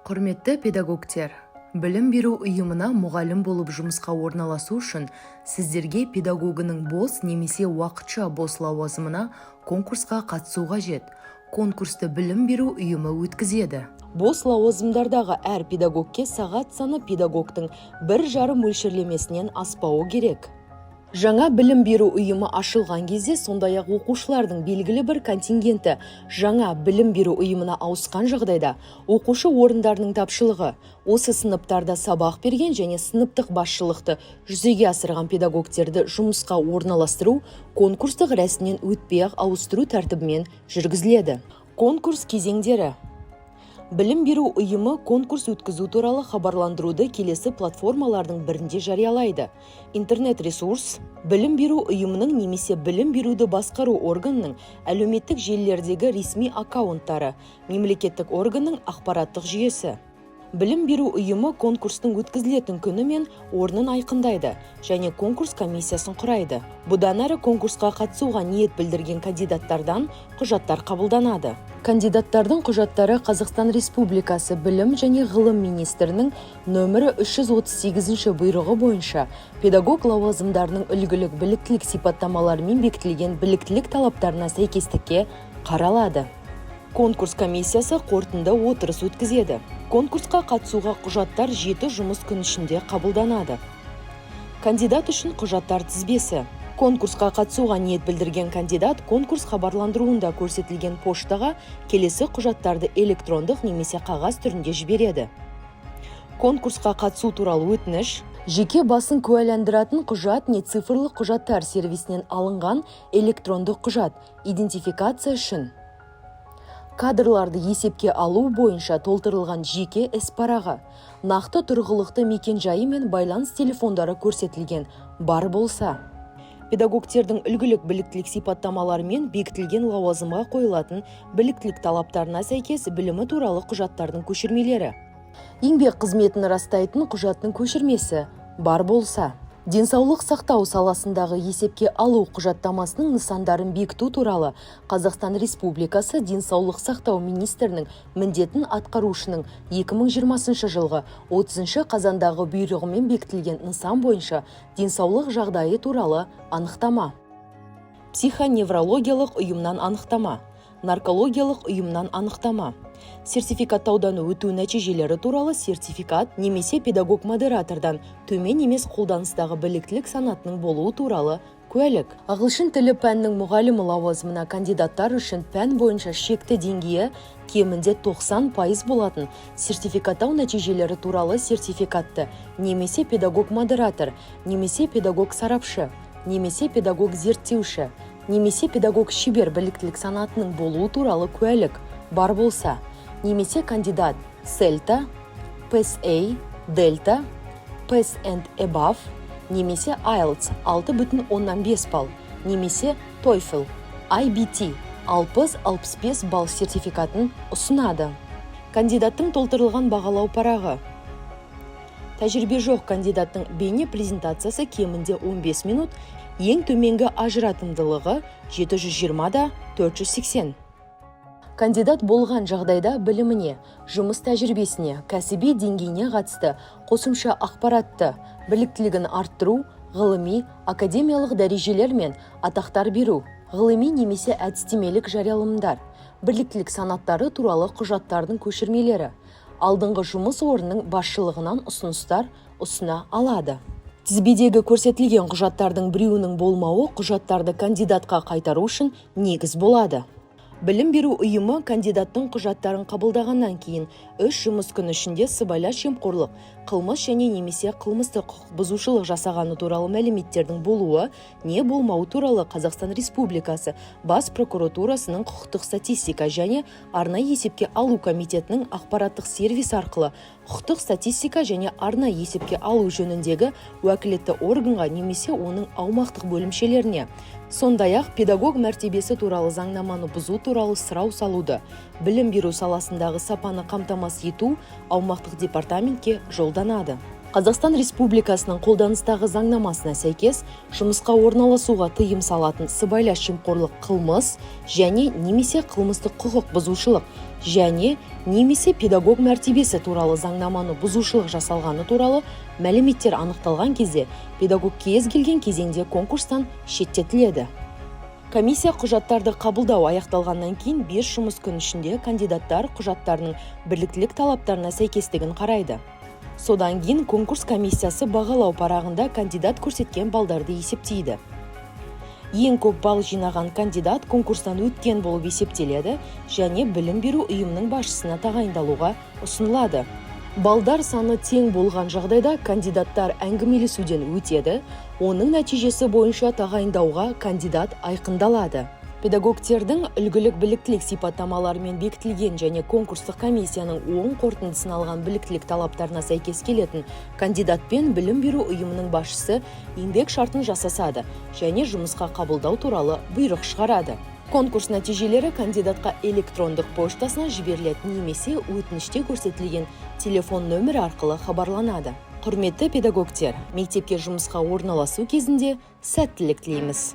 Құрметті педагогтер, білім беру ұйымына мұғалім болып жұмысқа орналасу үшін сіздерге педагогының бос немесе уақытша бос лауазымына конкурсқа қатысу қажет. Конкурсты білім беру ұйымы өткізеді. Бос лауазымдардағы әр педагогке сағат саны педагогтың 1,5 мөлшерлемесінен аспауы керек. Жаңа білім беру ұйымы ашылған кезде сондай-ақ оқушылардың белгілі бір контингенті жаңа білім беру ұйымына ауысқан жағдайда оқушы орындарының тапшылығы, осы сыныптарда сабақ берген және сыныптық басшылықты жүзеге асырған педагогтерді жұмысқа орналастыру конкурстық рәсімнен өтпей-ақ ауыстыру тәртібімен жүргізіледі. Конкурс кезеңдері. Білім беру ұйымы конкурс өткізу туралы хабарландыруды келесі платформалардың бірінде жариялайды. Интернет-ресурс, білім беру ұйымының немесе білім беруді басқару органының әлеуметтік желілердегі ресми аккаунттары, мемлекеттік органның ақпараттық жүйесі. Білім беру ұйымы конкурстың өткізілетін күні мен орнын айқындайды және конкурс комиссиясын құрайды. Бұдан әрі конкурсқа қатысуға ниет білдірген кандидаттардан құжаттар қабылданады. Кандидаттардың құжаттары Қазақстан Республикасы Білім және Ғылым министрінің нөмірі 338 бұйрығы бойынша педагог лауазымдарының үлгілік біліктілік сипаттамаларымен бекітілген біліктілік талаптарына сәйкестікке қаралады. Конкурс комиссиясы қорытынды отырыс өткізеді. Конкурсқа қатысуға құжаттар 7 жұмыс күн ішінде қабылданады. Кандидат үшін құжаттар тізбесі. Конкурсқа қатысуға ниет білдірген кандидат конкурс хабарландыруында көрсетілген поштаға келесі құжаттарды электрондық немесе қағаз түрінде жібереді. Конкурсқа қатысу туралы өтініш, жеке басын куәландыратын құжат не цифрлық құжаттар сервисінен алынған электрондық құжат, идентификация үшін. Кадрларды есепке алу бойынша толтырылған жеке іс-парағы, нақты тұрғылықты мекен-жайы мен байланыс телефондары көрсетілген бар болса. Педагогтердің үлгілік біліктілік сипаттамалары мен бекітілген лауазымға қойылатын біліктілік талаптарына сәйкес білімі туралы құжаттардың көшірмелері. Еңбек қызметін растайтын құжаттың көшірмесі бар болса. Денсаулық сақтау саласындағы есепке алу құжаттамасының нысандарын бекіту туралы Қазақстан Республикасы Денсаулық сақтау министрінің міндетін атқарушының 2020 жылғы 30 қазандағы бұйрығымен бекітілген нысан бойынша денсаулық жағдайы туралы анықтама. Психоневрологиялық ұйымнан анықтама. Наркологиялық ұйымнан анықтама. Сертификаттаудан өту нәтижелері туралы сертификат немесе педагог-модератордан төмен емес қолданыстағы біліктілік санатының болуы туралы куәлік. Ағылшын тілі пәнінің мұғалімі лауазымына кандидаттар үшін пән бойынша шекті деңгейі кемінде 90% болатын сертификаттау нәтижелері туралы сертификатты немесе педагог-модератор, немесе педагог-сарапшы, немесе педагог-зерттеуші, немесе педагог-шебер біліктілік санатының болуы туралы куәлік бар болса, немесе кандидат CELTA, PES-A, Delta, PES and Above, немесе IELTS 6,5 балл, немесе TOEFL, IBT 60-65 балл сертификатын ұсынады. Кандидаттың толтырылған бағалау парағы. Тәжірибе жоқ кандидаттың бейне презентациясы кемінде 15 минут, ең төменгі ажыратымдылығы 720-480. Кандидат болған жағдайда біліміне, жұмыс тәжірибесіне, кәсіби деңгейіне қатысты қосымша ақпаратты, біліктілігін арттыру, ғылыми, академиялық дәрежелер мен атақтар беру, ғылыми немесе әдістемелік жариялымдар, біліктілік санаттары туралы құжаттардың көшірмелері, алдыңғы жұмыс орнының басшылығынан ұсыныстар ұсына алады. Тізбедегі көрсетілген құжаттардың біреуінің болмауы құжаттарды кандидатқа қайтару үшін негіз болады. Білім беру ұйымы кандидаттың құжаттарын қабылдағаннан кейін 3 жұмыс күні ішінде сыбайлас жемқорлық, қылмыс және немесе қылмыстық құқық бұзушылық жасағаны туралы мәліметтердің болуы не болмауы туралы Қазақстан Республикасы Бас прокуратурасының құқықтық статистика және арнайы есепке алу комитетінің ақпараттық сервис арқылы құқықтық статистика және арнайы есепке алу жөніндегі уәкілетті органға немесе оның аумақтық бөлімшелеріне, сондай-ақ педагог мәртебесі туралы заңнаманы бұзу туралы сұрау салуды, білім беру саласындағы сапаны қамтамасыз ету аумақтық департаментке жолданады. Қазақстан Республикасының қолданыстағы заңнамасына сәйкес жұмысқа орналасуға тыйым салатын сыбайлас жемқорлық қылмыс және немесе қылмыстық құқық бұзушылық және немесе педагог мәртебесі туралы заңнаманы бұзушылық жасалғаны туралы мәліметтер анықталған кезде педагог кез келген кезеңде конкурстан шеттетіледі. Комиссия құжаттарды қабылдау аяқталғаннан кейін 5 жұмыс күн ішінде кандидаттар құжаттарының бірліктілік талаптарына сәйкестігін қарайды. Содан кейін конкурс комиссиясы бағалау парағында кандидат көрсеткен балдарды есептейді. Ең көп балл жинаған кандидат конкурстан өткен болып есептеледі және білім беру ұйымының басшысына тағайындалуға ұсынылады. Балдар саны тең болған жағдайда кандидаттар әңгімелесуден өтеді, оның нәтижесі бойынша тағайындауға кандидат айқындалады. Педагогтердің үлгілік біліктілік сипаттамаларымен бекітілген және конкурстық комиссияның оң қорытындысын алған біліктілік талаптарына сәйкес келетін кандидатпен білім беру ұйымының басшысы еңбек шартын жасасады және жұмысқа қабылдау туралы бұйрық шығарады. Конкурс нәтижелері кандидатқа электрондық поштасына жіберілетін немесе өтініште көрсетілген телефон нөмірі арқылы хабарланады. Құрметті педагогтер, мектепке жұмысқа орналасу кезінде сәттілік тілейміз.